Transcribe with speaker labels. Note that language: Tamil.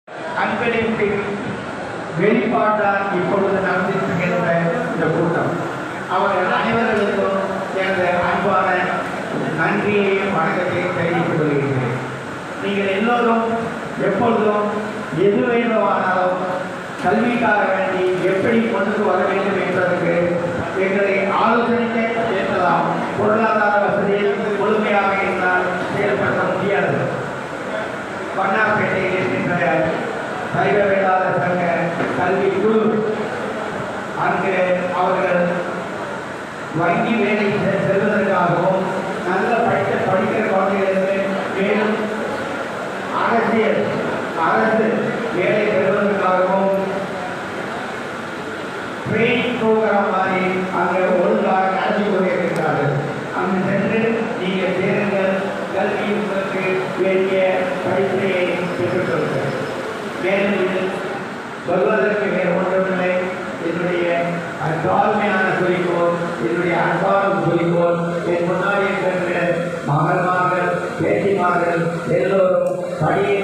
Speaker 1: அன்பளிப்பின் வெளிப்பாட்டால் இப்பொழுது நடந்திருக்கின்ற இந்த கூட்டம் அவர்கள் அனைவர்களுக்கும் எனது அன்பான நன்றியையும் வணக்கத்தையும் தெரிவித்துக் கொள்கின்றேன். நீங்கள் எல்லோரும் எப்பொழுதும் எது வேண்டுமானாலும் கல்விக்காக வேண்டி எப்படி கொண்டு வர வேண்டும் என்பதற்கு எங்களை ஆலோசனைக்க ஏற்றலாம். பொருளாதார வசதியில் முழுமையாக இருந்தால் செயல்படுத்த முடியாது. வண்ணாப்பேட்டையில் இருக்கின்ற சைவ வேளாள சங்க கல்வி குழு அங்கு அவர்கள் வங்கி வேலை செல்வதற்காகவும் நல்ல படிக்கிற குழந்தைகளுக்கு மேலும் அரசு வேலை பெறுவதற்காகவும் ட்ரெயினிங் ப்ரோக்ராம் மாதிரி அங்கே ஒழுங்காக நடத்தி கொண்டிருக்கிறார்கள். அங்கு சென்று நீங்கள் சேருங்கள், கல்வி உங்களுக்கு வேண்டிய படிப்பையை பெற்றுக் கொள்ளுங்கள். மேலும் இதில் சொல்வதற்கு வேறு ஒன்றுமில்லை. என்னுடைய தாழ்மையான குறிக்கோள், என்னுடைய அன்பான குறிக்கோள், என் முன்னாடி இருக்கின்ற மகன்மார்கள் பேட்டிமார்கள் எல்லோரும் படியை